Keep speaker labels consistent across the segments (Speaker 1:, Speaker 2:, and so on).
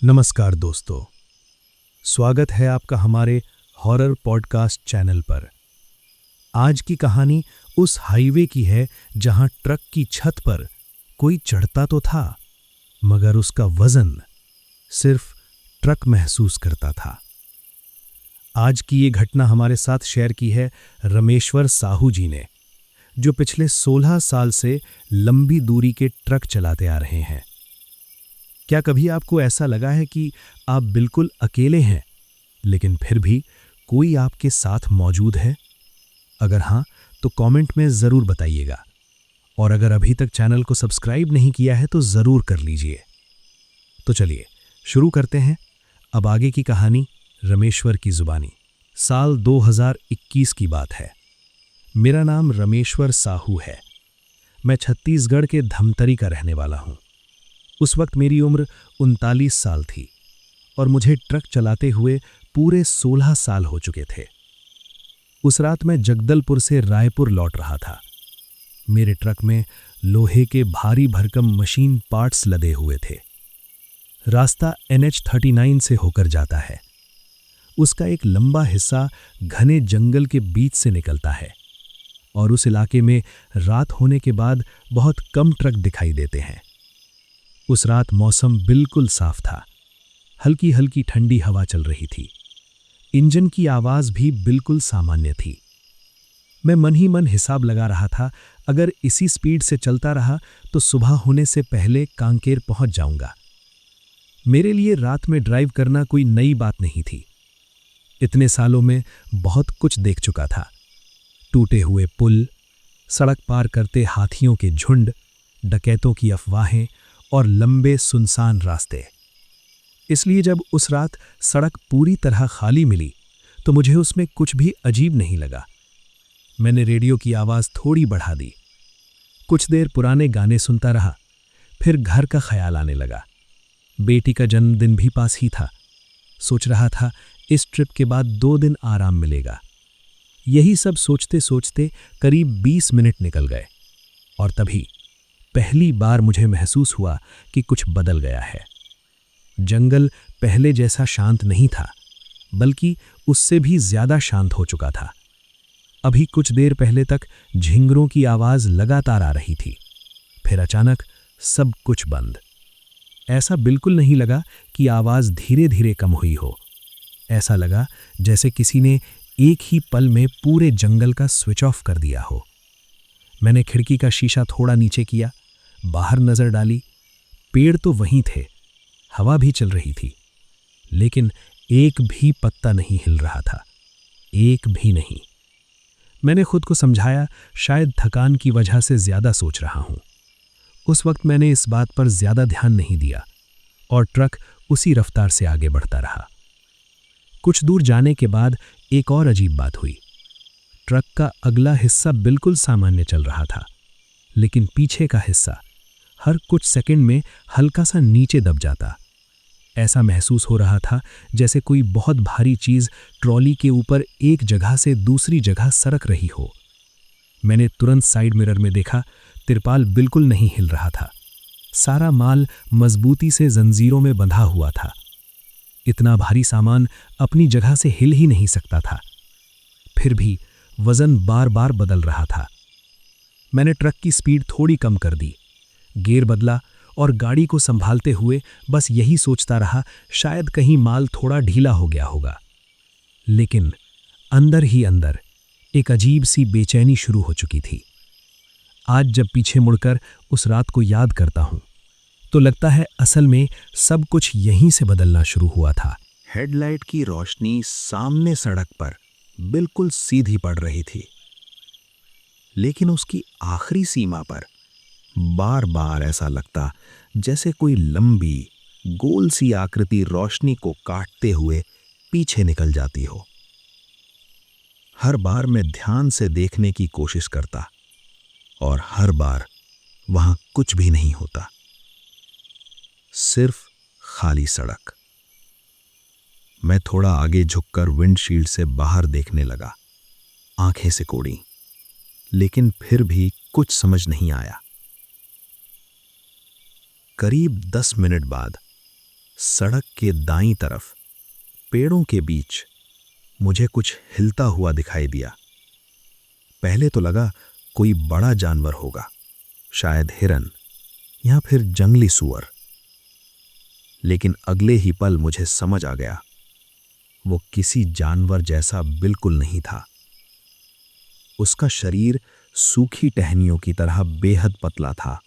Speaker 1: नमस्कार दोस्तों, स्वागत है आपका हमारे हॉरर पॉडकास्ट चैनल पर। आज की कहानी उस हाईवे की है जहां ट्रक की छत पर कोई चढ़ता तो था, मगर उसका वजन सिर्फ ट्रक महसूस करता था। आज की ये घटना हमारे साथ शेयर की है रमेश्वर साहू जी ने, जो पिछले 16 साल से लंबी दूरी के ट्रक चलाते आ रहे हैं। क्या कभी आपको ऐसा लगा है कि आप बिल्कुल अकेले हैं, लेकिन फिर भी कोई आपके साथ मौजूद है? अगर हाँ, तो कमेंट में ज़रूर बताइएगा। और अगर अभी तक चैनल को सब्सक्राइब नहीं किया है तो ज़रूर कर लीजिए। तो चलिए शुरू करते हैं। अब आगे की कहानी रमेश्वर की ज़ुबानी। साल 2021 की बात है। मेरा नाम रमेश्वर साहू है। मैं छत्तीसगढ़ के धमतरी का रहने वाला हूँ। उस वक्त मेरी उम्र 39 साल थी और मुझे ट्रक चलाते हुए पूरे 16 साल हो चुके थे। उस रात मैं जगदलपुर से रायपुर लौट रहा था। मेरे ट्रक में लोहे के भारी भरकम मशीन पार्ट्स लदे हुए थे। रास्ता NH39 से होकर जाता है। उसका एक लंबा हिस्सा घने जंगल के बीच से निकलता है और उस इलाके में रात होने के बाद बहुत कम ट्रक दिखाई देते हैं। उस रात मौसम बिल्कुल साफ था। हल्की हल्की ठंडी हवा चल रही थी। इंजन की आवाज़ भी बिल्कुल सामान्य थी। मैं मन ही मन हिसाब लगा रहा था, अगर इसी स्पीड से चलता रहा तो सुबह होने से पहले कांकेर पहुंच जाऊंगा। मेरे लिए रात में ड्राइव करना कोई नई बात नहीं थी। इतने सालों में बहुत कुछ देख चुका था। टूटे हुए पुल, सड़क पार करते हाथियों के झुंड, डकैतों की अफवाहें और लंबे सुनसान रास्ते। इसलिए जब उस रात सड़क पूरी तरह खाली मिली तो मुझे उसमें कुछ भी अजीब नहीं लगा। मैंने रेडियो की आवाज़ थोड़ी बढ़ा दी। कुछ देर पुराने गाने सुनता रहा। फिर घर का ख्याल आने लगा। बेटी का जन्मदिन भी पास ही था। सोच रहा था इस ट्रिप के बाद 2 दिन आराम मिलेगा। यही सब सोचते सोचते करीब 20 मिनट निकल गए और तभी पहली बार मुझे महसूस हुआ कि कुछ बदल गया है। जंगल पहले जैसा शांत नहीं था, बल्कि उससे भी ज्यादा शांत हो चुका था। अभी कुछ देर पहले तक झिंगरों की आवाज लगातार आ रही थी, फिर अचानक सब कुछ बंद। ऐसा बिल्कुल नहीं लगा कि आवाज धीरे धीरे कम हुई हो। ऐसा लगा जैसे किसी ने एक ही पल में पूरे जंगल का स्विच ऑफ कर दिया हो। मैंने खिड़की का शीशा थोड़ा नीचे किया, बाहर नजर डाली। पेड़ तो वहीं थे, हवा भी चल रही थी, लेकिन एक भी पत्ता नहीं हिल रहा था, एक भी नहीं। मैंने खुद को समझाया, शायद थकान की वजह से ज्यादा सोच रहा हूं। उस वक्त मैंने इस बात पर ज्यादा ध्यान नहीं दिया और ट्रक उसी रफ्तार से आगे बढ़ता रहा। कुछ दूर जाने के बाद एक और अजीब बात हुई। ट्रक का अगला हिस्सा बिल्कुल सामान्य चल रहा था, लेकिन पीछे का हिस्सा हर कुछ सेकंड में हल्का सा नीचे दब जाता। ऐसा महसूस हो रहा था जैसे कोई बहुत भारी चीज ट्रॉली के ऊपर एक जगह से दूसरी जगह सरक रही हो। मैंने तुरंत साइड मिरर में देखा, तिरपाल बिल्कुल नहीं हिल रहा था। सारा माल मजबूती से जंजीरों में बंधा हुआ था। इतना भारी सामान अपनी जगह से हिल ही नहीं सकता था। फिर भी वजन बार बार बदल रहा था। मैंने ट्रक की स्पीड थोड़ी कम कर दी, गियर बदला और गाड़ी को संभालते हुए बस यही सोचता रहा, शायद कहीं माल थोड़ा ढीला हो गया होगा। लेकिन अंदर ही अंदर एक अजीब सी बेचैनी शुरू हो चुकी थी। आज जब पीछे मुड़कर उस रात को याद करता हूं, तो लगता है असल में सब कुछ यहीं से बदलना शुरू हुआ था।
Speaker 2: हेडलाइट की रोशनी सामने सड़क पर बिल्कुल सीधी पड़ रही थी, लेकिन उसकी आखिरी सीमा पर बार बार ऐसा लगता जैसे कोई लंबी गोल सी आकृति रोशनी को काटते हुए पीछे निकल जाती हो। हर बार मैं ध्यान से देखने की कोशिश करता और हर बार वहां कुछ भी नहीं होता, सिर्फ खाली सड़क। मैं थोड़ा आगे झुककर विंडशील्ड से बाहर देखने लगा, आंखें सिकोड़ी, लेकिन फिर भी कुछ समझ नहीं आया। करीब 10 मिनट बाद सड़क के दाईं तरफ पेड़ों के बीच मुझे कुछ हिलता हुआ दिखाई दिया। पहले तो लगा कोई बड़ा जानवर होगा, शायद हिरन या फिर जंगली सूअर। लेकिन अगले ही पल मुझे समझ आ गया, वो किसी जानवर जैसा बिल्कुल नहीं था। उसका शरीर सूखी टहनियों की तरह बेहद पतला था।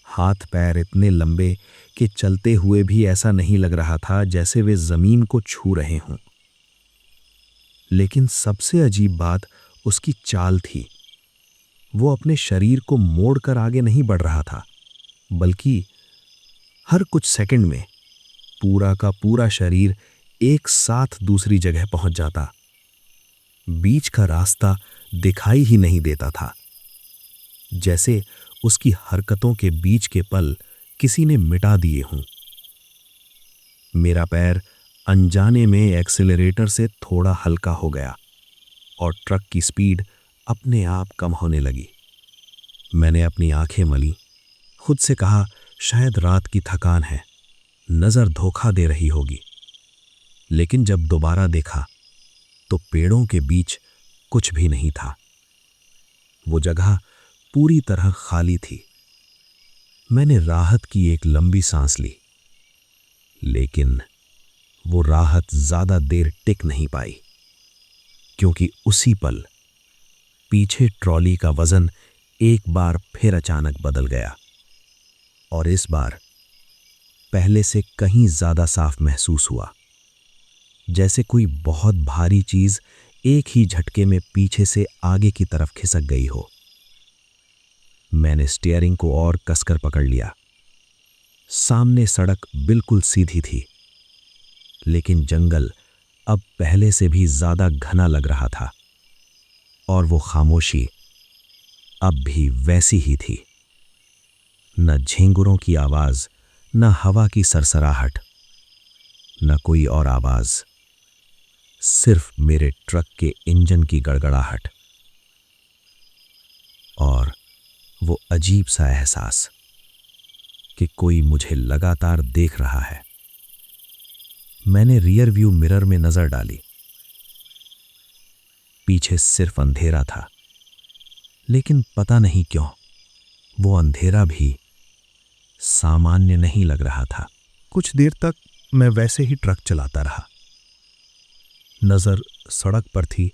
Speaker 2: हाथ पैर इतने लंबे कि चलते हुए भी ऐसा नहीं लग रहा था जैसे वे जमीन को छू रहे हों। लेकिन सबसे अजीब बात उसकी चाल थी। वो अपने शरीर को मोड़कर आगे नहीं बढ़ रहा था, बल्कि हर कुछ सेकंड में पूरा का पूरा शरीर एक साथ दूसरी जगह पहुंच जाता। बीच का रास्ता दिखाई ही नहीं देता था, जैसे उसकी हरकतों के बीच के पल किसी ने मिटा दिए हों। मेरा पैर अनजाने में एक्सीलरेटर से थोड़ा हल्का हो गया और ट्रक की स्पीड अपने आप कम होने लगी। मैंने अपनी आंखें मली, खुद से कहा शायद रात की थकान है, नजर धोखा दे रही होगी। लेकिन जब दोबारा देखा तो पेड़ों के बीच कुछ भी नहीं था। वो जगह पूरी तरह खाली थी। मैंने राहत की एक लंबी सांस ली, लेकिन वो राहत ज्यादा देर टिक नहीं पाई, क्योंकि उसी पल पीछे ट्रॉली का वजन एक बार फिर अचानक बदल गया, और इस बार पहले से कहीं ज्यादा साफ महसूस हुआ, जैसे कोई बहुत भारी चीज एक ही झटके में पीछे से आगे की तरफ खिसक गई हो। मैंने स्टीयरिंग को और कसकर पकड़ लिया। सामने सड़क बिल्कुल सीधी थी, लेकिन जंगल अब पहले से भी ज्यादा घना लग रहा था, और वो खामोशी अब भी वैसी ही थी। न झिंगुरों की आवाज, न हवा की सरसराहट, न कोई और आवाज, सिर्फ मेरे ट्रक के इंजन की गड़गड़ाहट और वो अजीब सा एहसास कि कोई मुझे लगातार देख रहा है। मैंने रियर व्यू मिरर में नजर डाली। पीछे सिर्फ अंधेरा था, लेकिन पता नहीं क्यों वो अंधेरा भी सामान्य नहीं लग रहा था। कुछ देर तक मैं वैसे ही ट्रक चलाता रहा। नजर सड़क पर थी,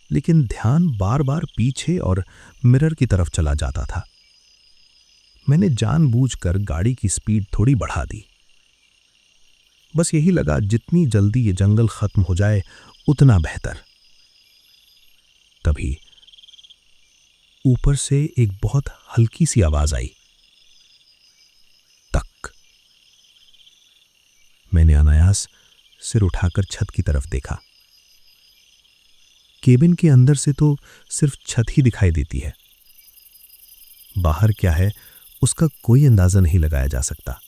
Speaker 2: लेकिन ध्यान बार बार पीछे और मिरर की तरफ चला जाता था। मैंने जानबूझकर गाड़ी की स्पीड थोड़ी बढ़ा दी। बस यही लगा जितनी जल्दी ये जंगल खत्म हो जाए उतना बेहतर। तभी ऊपर से एक बहुत हल्की सी आवाज आई, तक। मैंने अनायास सिर उठाकर छत की तरफ देखा। केबिन के अंदर से तो सिर्फ छत ही दिखाई देती है। बाहर क्या है उसका कोई अंदाजा नहीं लगाया जा सकता।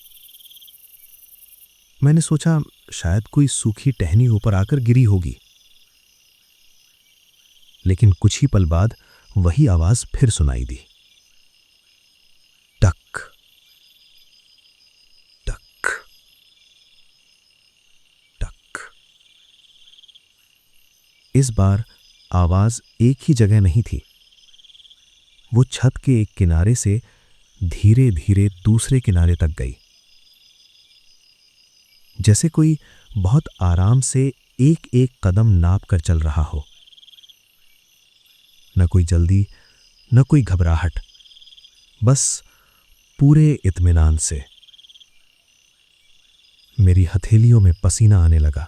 Speaker 2: मैंने सोचा शायद कोई सूखी टहनी ऊपर आकर गिरी होगी, लेकिन कुछ ही पल बाद वही आवाज फिर सुनाई दी, टक टक टक। इस बार आवाज एक ही जगह नहीं थी। वो छत के एक किनारे से धीरे धीरे दूसरे किनारे तक गई, जैसे कोई बहुत आराम से एक एक कदम नाप कर चल रहा हो। न कोई जल्दी, न कोई घबराहट, बस पूरे इत्मीनान से। मेरी हथेलियों में पसीना आने लगा।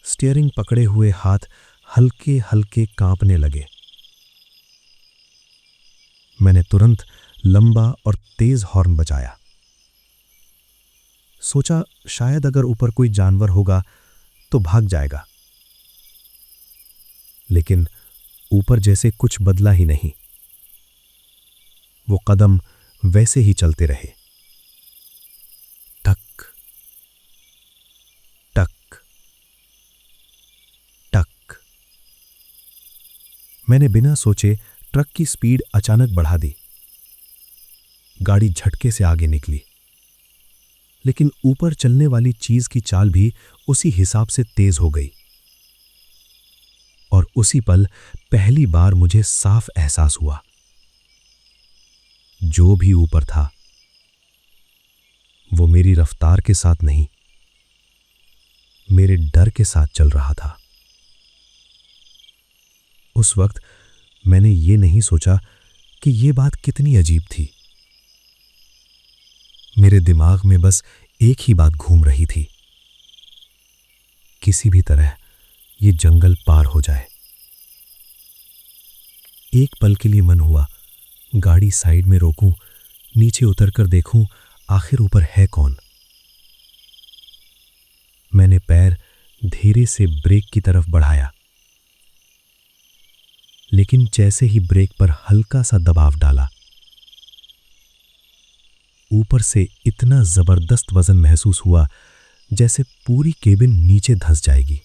Speaker 2: स्टीयरिंग पकड़े हुए हाथ हल्के हल्के कांपने लगे। मैंने तुरंत लंबा और तेज हॉर्न बजाया। सोचा शायद अगर ऊपर कोई जानवर होगा तो भाग जाएगा, लेकिन ऊपर जैसे कुछ बदला ही नहीं। वो कदम वैसे ही चलते रहे, टक टक टक। मैंने बिना सोचे ट्रक की स्पीड अचानक बढ़ा दी। गाड़ी झटके से आगे निकली,
Speaker 1: लेकिन ऊपर चलने वाली चीज की चाल भी उसी हिसाब से तेज हो गई। और उसी पल पहली बार मुझे साफ एहसास हुआ, जो भी ऊपर था वो मेरी रफ्तार के साथ नहीं, मेरे डर के साथ चल रहा था। उस वक्त मैंने ये नहीं सोचा कि ये बात कितनी अजीब थी। मेरे दिमाग में बस एक ही बात घूम रही थी, किसी भी तरह ये जंगल पार हो जाए। एक पल के लिए मन हुआ गाड़ी साइड में रोकूं, नीचे उतरकर देखूं आखिर ऊपर है कौन। मैंने पैर धीरे से ब्रेक की तरफ बढ़ाया, लेकिन जैसे ही ब्रेक पर हल्का सा दबाव डाला, ऊपर से इतना जबरदस्त वजन महसूस हुआ जैसे पूरी केबिन नीचे धंस जाएगी।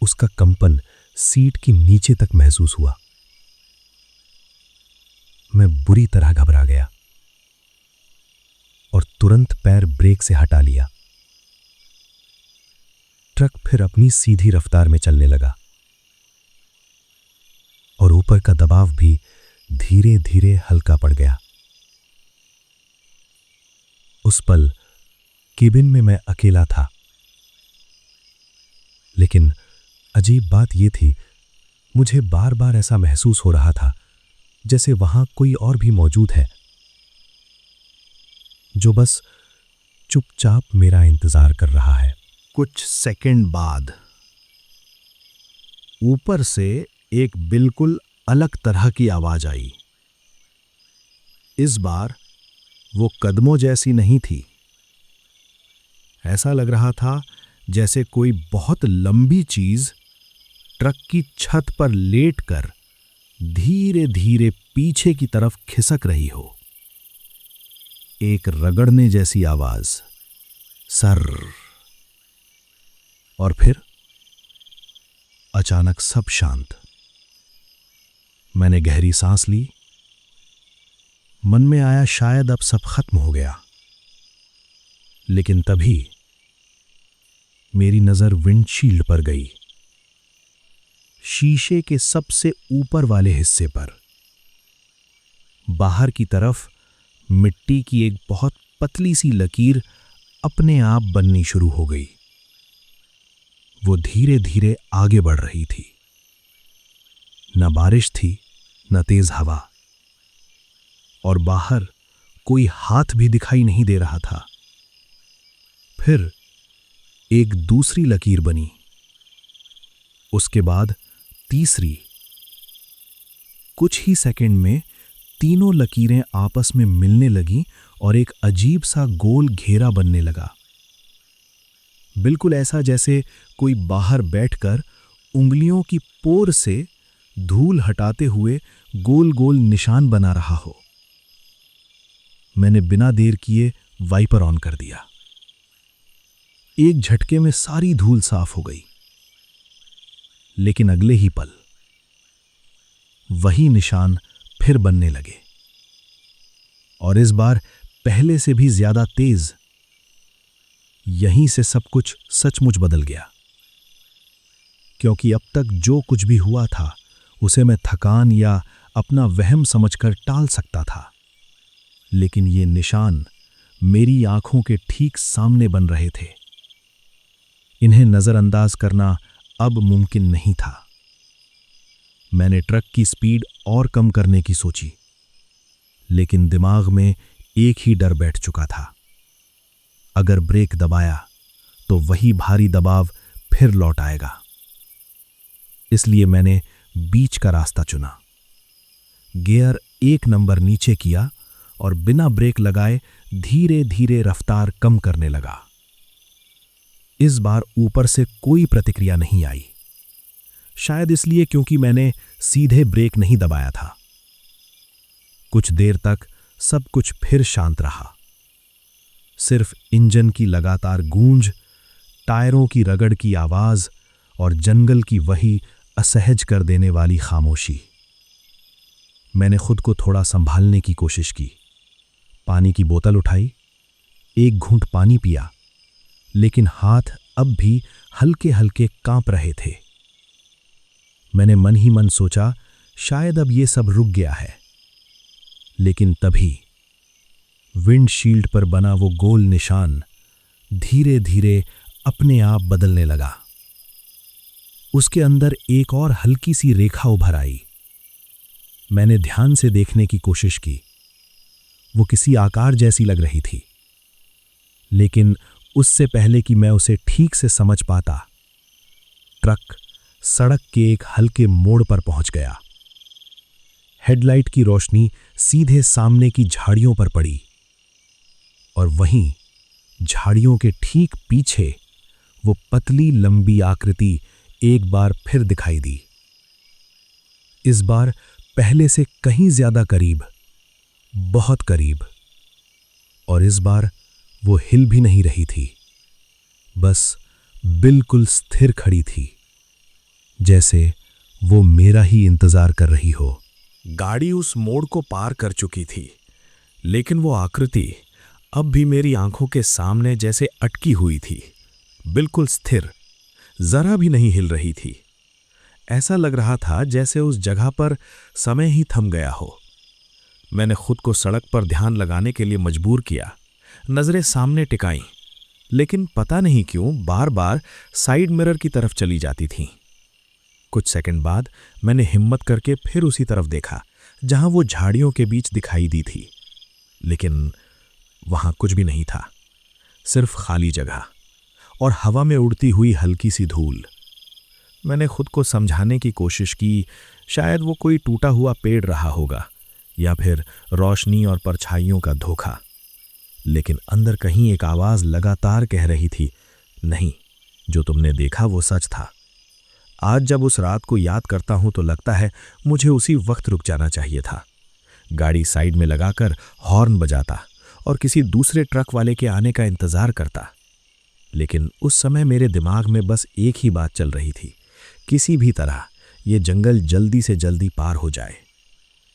Speaker 1: उसका कंपन सीट की नीचे तक महसूस हुआ। मैं बुरी तरह घबरा गया और तुरंत पैर ब्रेक से हटा लिया। ट्रक फिर अपनी सीधी रफ्तार में चलने लगा और ऊपर का दबाव भी धीरे धीरे हल्का पड़ गया। उस पल केबिन में मैं अकेला था, लेकिन अजीब बात यह थी, मुझे बार बार ऐसा महसूस हो रहा था जैसे वहां कोई और भी मौजूद है, जो बस चुपचाप मेरा इंतजार कर रहा है।
Speaker 2: कुछ सेकंड बाद ऊपर से एक बिल्कुल अलग तरह की आवाज आई। इस बार वो कदमों जैसी नहीं थी। ऐसा लग रहा था जैसे कोई बहुत लंबी चीज ट्रक की छत पर लेटकर धीरे धीरे पीछे की तरफ खिसक रही हो। एक रगड़ने जैसी आवाज, सर, और फिर अचानक सब शांत। मैंने गहरी सांस ली। मन में आया शायद अब सब खत्म हो गया, लेकिन तभी मेरी नजर विंडशील्ड पर गई, शीशे के सबसे ऊपर वाले हिस्से पर। बाहर की तरफ मिट्टी की एक बहुत पतली सी लकीर अपने आप बननी शुरू हो गई। वो धीरे धीरे आगे बढ़ रही थी। न बारिश थी, न तेज हवा, और बाहर कोई हाथ भी दिखाई नहीं दे रहा था। फिर एक दूसरी लकीर बनी, उसके बाद तीसरी। कुछ ही सेकंड में तीनों लकीरें आपस में मिलने लगीं और एक अजीब सा गोल घेरा बनने लगा। बिल्कुल ऐसा जैसे कोई बाहर बैठकर उंगलियों की पोर से धूल हटाते हुए गोल गोल निशान बना रहा हो। मैंने बिना देर किए वाइपर ऑन कर दिया। एक झटके में सारी धूल साफ हो गई, लेकिन अगले ही पल वही निशान फिर बनने लगे, और इस बार पहले से भी ज्यादा तेज। यहीं से सब कुछ सचमुच बदल गया, क्योंकि अब तक जो कुछ भी हुआ था उसे मैं थकान या अपना वहम समझकर टाल सकता था, लेकिन ये निशान मेरी आंखों के ठीक सामने बन रहे थे। इन्हें नजरअंदाज करना अब मुमकिन नहीं था। मैंने ट्रक की स्पीड और कम करने की सोची, लेकिन दिमाग में एक ही डर बैठ चुका था। अगर ब्रेक दबाया तो वही भारी दबाव फिर लौट आएगा। इसलिए मैंने बीच का रास्ता चुना। गियर 1 नंबर नीचे किया और बिना ब्रेक लगाए धीरे धीरे रफ्तार कम करने लगा। इस बार ऊपर से कोई प्रतिक्रिया नहीं आई, शायद इसलिए क्योंकि मैंने सीधे ब्रेक नहीं दबाया था। कुछ देर तक सब कुछ फिर शांत रहा। सिर्फ इंजन की लगातार गूंज, टायरों की रगड़ की आवाज और जंगल की वही असहज कर देने वाली खामोशी। मैंने खुद को थोड़ा संभालने की कोशिश की,
Speaker 1: पानी की बोतल उठाई, एक घूंट पानी पिया, लेकिन हाथ अब भी हल्के हल्के कांप रहे थे। मैंने मन ही मन सोचा, शायद अब ये सब रुक गया है। लेकिन तभी विंडशील्ड पर बना वो गोल निशान धीरे धीरे अपने आप बदलने लगा। उसके अंदर एक और हल्की सी रेखा उभर आई। मैंने ध्यान से देखने की कोशिश की। वो किसी आकार जैसी लग रही थी, लेकिन उससे पहले कि मैं उसे ठीक से समझ पाता, ट्रक सड़क के एक हल्के मोड़ पर पहुंच गया। हेडलाइट की रोशनी सीधे सामने की झाड़ियों पर पड़ी और वहीं झाड़ियों के ठीक पीछे वो पतली लंबी आकृति एक बार फिर दिखाई दी। इस बार पहले से कहीं ज्यादा करीब, बहुत करीब। और इस बार वो हिल भी नहीं रही थी, बस बिल्कुल स्थिर खड़ी थी, जैसे वो मेरा ही इंतजार कर रही हो। गाड़ी उस मोड़ को पार कर चुकी थी, लेकिन वो आकृति अब भी मेरी आंखों के सामने जैसे अटकी हुई थी, बिल्कुल स्थिर, जरा भी नहीं हिल रही थी। ऐसा लग रहा था जैसे उस जगह पर समय ही थम गया हो। मैंने खुद को सड़क पर ध्यान लगाने के लिए मजबूर किया, नजरें सामने टिकाईं, लेकिन पता नहीं क्यों बार बार साइड मिरर की तरफ चली जाती थीं। कुछ सेकंड बाद मैंने हिम्मत करके फिर उसी तरफ देखा जहां वो झाड़ियों के बीच दिखाई दी थी, लेकिन वहां कुछ भी नहीं था, सिर्फ खाली जगह और हवा में उड़ती हुई हल्की सी धूल। मैंने खुद को समझाने की कोशिश की, शायद वो कोई टूटा हुआ पेड़ रहा होगा या फिर रोशनी और परछाइयों का धोखा, लेकिन अंदर कहीं एक आवाज लगातार कह रही थी, नहीं, जो तुमने देखा वो सच था। आज जब उस रात को याद करता हूं तो लगता है मुझे उसी वक्त रुक जाना चाहिए था, गाड़ी साइड में लगाकर हॉर्न बजाता और किसी दूसरे ट्रक वाले के आने का इंतजार करता। लेकिन उस समय मेरे दिमाग में बस एक ही बात चल रही थी, किसी भी तरह ये जंगल जल्दी से जल्दी पार हो जाए।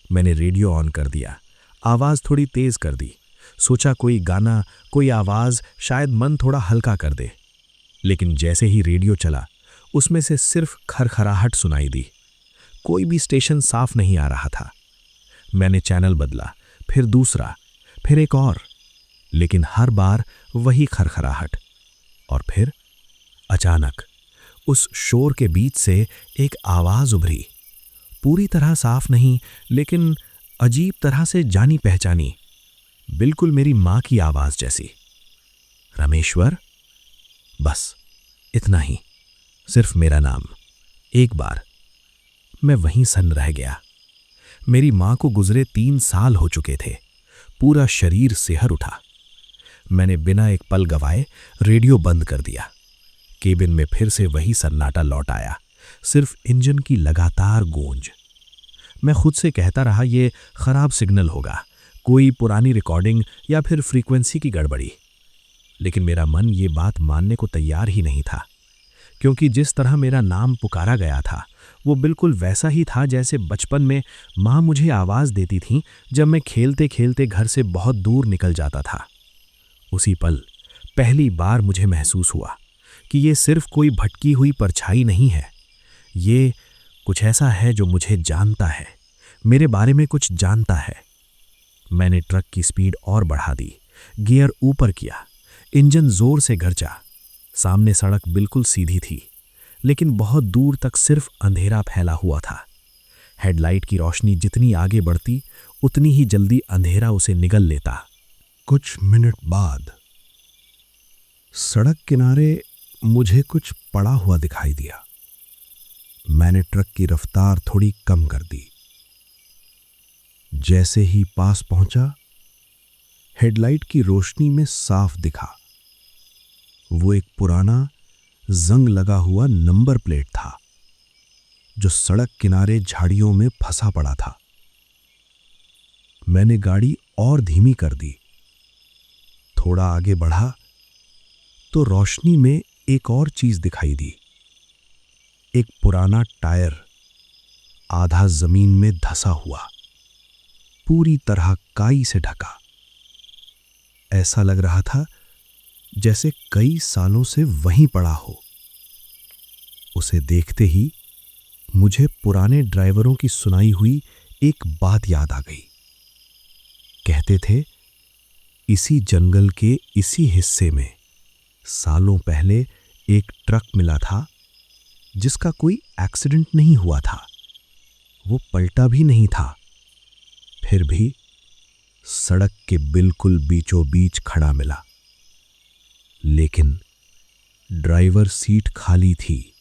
Speaker 1: मैंने रेडियो ऑन कर दिया, आवाज थोड़ी तेज कर दी, सोचा कोई गाना, कोई आवाज शायद मन थोड़ा हल्का कर दे। लेकिन जैसे ही रेडियो चला, उसमें से सिर्फ खरखराहट सुनाई दी, कोई भी स्टेशन साफ नहीं आ रहा था। मैंने चैनल बदला, फिर दूसरा, फिर एक और, लेकिन हर बार वही खरखराहट। और फिर अचानक उस शोर के बीच से एक आवाज उभरी, पूरी तरह साफ नहीं, लेकिन अजीब तरह से जानी पहचानी, बिल्कुल मेरी मां की आवाज जैसी। रमेश्वर। बस इतना ही, सिर्फ मेरा नाम। एक बार मैं वहीं सन्न रह गया। मेरी मां को गुजरे 3 साल हो चुके थे, पूरा शरीर सिहर उठा। मैंने बिना एक पल गवाए रेडियो बंद कर दिया। केबिन में फिर से वही सन्नाटा लौट आया, सिर्फ इंजन की लगातार गूंज। मैं खुद से कहता रहा, ये खराब सिग्नल होगा, कोई पुरानी रिकॉर्डिंग या फिर फ्रीक्वेंसी की गड़बड़ी। लेकिन मेरा मन ये बात मानने को तैयार ही नहीं था, क्योंकि जिस तरह मेरा नाम पुकारा गया था वो बिल्कुल वैसा ही था जैसे बचपन में माँ मुझे आवाज़ देती थी जब मैं खेलते खेलते घर से बहुत दूर निकल जाता था। उसी पल पहली बार मुझे महसूस हुआ कि ये सिर्फ कोई भटकी हुई परछाई नहीं है, ये कुछ ऐसा है जो मुझे जानता है, मेरे बारे में कुछ जानता है। मैंने ट्रक की स्पीड और बढ़ा दी, गियर ऊपर किया, इंजन जोर से गरजा। सामने सड़क बिल्कुल सीधी थी, लेकिन बहुत दूर तक सिर्फ अंधेरा फैला हुआ था। हेडलाइट की रोशनी जितनी आगे बढ़ती उतनी ही जल्दी अंधेरा उसे निगल लेता।
Speaker 2: कुछ मिनट बाद सड़क किनारे मुझे कुछ पड़ा हुआ दिखाई दिया। मैंने ट्रक की रफ्तार थोड़ी कम कर दी। जैसे ही पास पहुंचा, हेडलाइट की रोशनी में साफ दिखा वो एक पुराना जंग लगा हुआ नंबर प्लेट था जो सड़क किनारे झाड़ियों में फंसा पड़ा था। मैंने गाड़ी और धीमी कर दी। थोड़ा आगे बढ़ा तो रोशनी में एक और चीज दिखाई दी, एक पुराना टायर, आधा जमीन में धंसा हुआ, पूरी तरह काई से ढका।
Speaker 1: ऐसा लग रहा था जैसे कई सालों से वहीं पड़ा हो। उसे देखते ही मुझे पुराने ड्राइवरों की सुनाई हुई एक बात याद आ गई। कहते थे इसी जंगल के इसी हिस्से में सालों पहले एक ट्रक मिला था जिसका कोई एक्सीडेंट नहीं हुआ था, वो पलटा भी नहीं था, फिर भी सड़क के बिल्कुल बीचों बीच खड़ा मिला। लेकिन ड्राइवर सीट खाली थी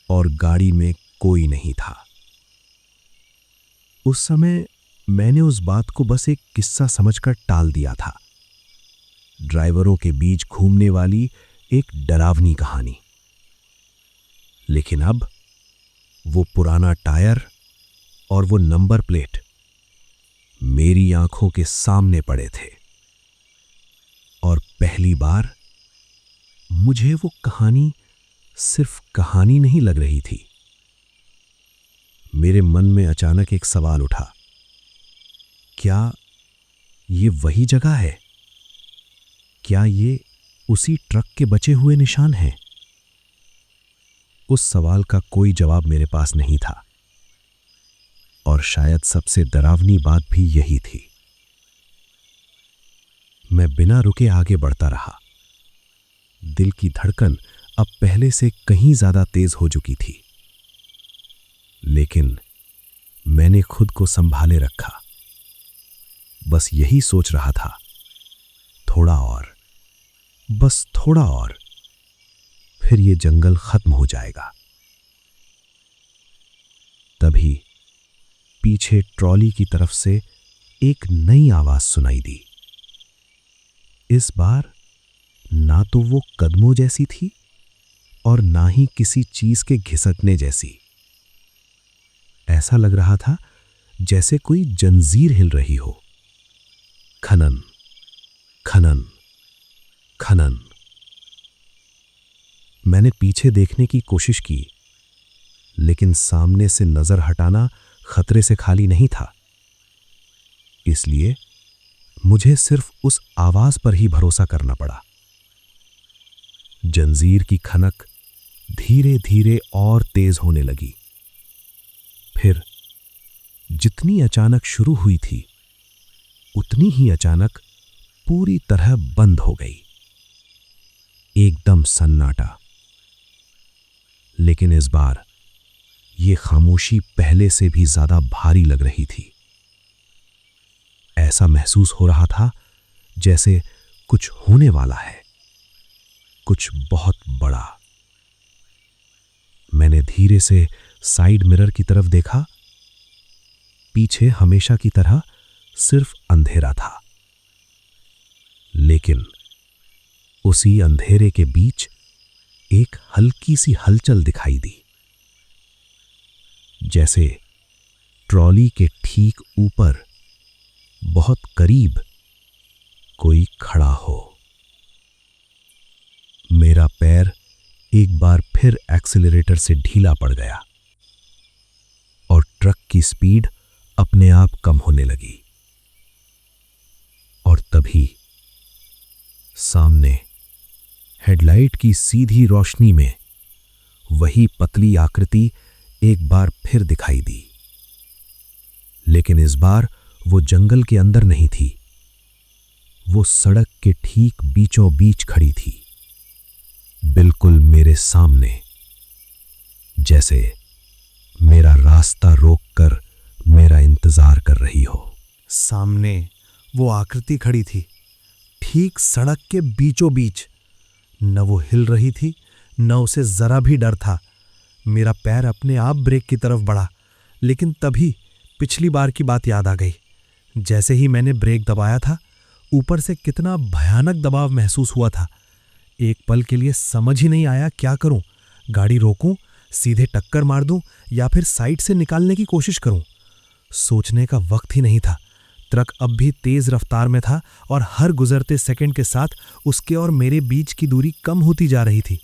Speaker 1: और गाड़ी में कोई नहीं था। उस समय मैंने उस बात को बस एक किस्सा समझकर टाल दिया था, ड्राइवरों के बीच घूमने वाली एक डरावनी कहानी। लेकिन अब वो पुराना टायर और वो नंबर प्लेट मेरी आंखों के सामने पड़े थे और पहली बार मुझे वो कहानी सिर्फ कहानी नहीं लग रही थी। मेरे मन में अचानक एक सवाल उठा, क्या ये वही जगह है? क्या ये उसी ट्रक के बचे हुए निशान हैं? उस सवाल का कोई जवाब मेरे पास नहीं था और शायद सबसे डरावनी बात भी यही थी। मैं बिना रुके आगे बढ़ता रहा। दिल की धड़कन अब पहले से कहीं ज्यादा तेज हो चुकी थी, लेकिन मैंने खुद को संभाले रखा। बस यही सोच रहा था, थोड़ा और, बस थोड़ा और, फिर ये जंगल खत्म हो जाएगा। तभी पीछे ट्रॉली की तरफ से एक नई आवाज सुनाई दी। इस बार ना तो वो कदमों जैसी थी और ना ही किसी चीज के घिसटने जैसी। ऐसा लग रहा था जैसे कोई जंजीर हिल रही हो। खनन, खनन, खनन। मैंने पीछे देखने की कोशिश की, लेकिन सामने से नजर हटाना खतरे से खाली नहीं था। इसलिए मुझे सिर्फ उस आवाज पर ही भरोसा करना पड़ा। जंजीर की खनक धीरे धीरे और तेज होने लगी। फिर जितनी अचानक शुरू हुई थी, उतनी ही अचानक पूरी तरह बंद हो गई। एकदम सन्नाटा। लेकिन इस बार यह खामोशी पहले से भी ज्यादा भारी लग रही थी। ऐसा महसूस हो रहा था जैसे कुछ होने वाला है, कुछ बहुत बड़ा। मैंने धीरे से साइड मिरर की तरफ देखा। पीछे हमेशा की तरह सिर्फ अंधेरा था, लेकिन उसी अंधेरे के बीच एक हल्की सी हलचल दिखाई दी, जैसे ट्रॉली के ठीक ऊपर बहुत करीब कोई खड़ा हो। मेरा पैर एक बार फिर एक्सीलरेटर से ढीला पड़ गया और ट्रक की स्पीड अपने आप कम होने लगी। और तभी सामने हेडलाइट की सीधी रोशनी में वही पतली आकृति एक बार फिर दिखाई दी। लेकिन इस बार वो जंगल के अंदर नहीं थी, वो सड़क के ठीक बीचों बीच खड़ी थी, बिल्कुल मेरे सामने, जैसे मेरा रास्ता रोककर मेरा इंतजार कर रही हो। सामने वो आकृति खड़ी थी, ठीक सड़क के बीचों बीच। न वो हिल रही थी, न उसे जरा भी डर था। मेरा पैर अपने आप ब्रेक की तरफ बढ़ा, लेकिन तभी पिछली बार की बात याद आ गई। जैसे ही मैंने ब्रेक दबाया था, ऊपर से कितना भयानक दबाव महसूस हुआ था। एक पल के लिए समझ ही नहीं आया क्या करूं, गाड़ी रोकूं, सीधे टक्कर मार दूं या फिर साइड से निकालने की कोशिश करूं। सोचने का वक्त ही नहीं था। ट्रक अब भी तेज रफ्तार में था और हर गुजरते सेकंड के साथ उसके और मेरे बीच की दूरी कम होती जा रही थी।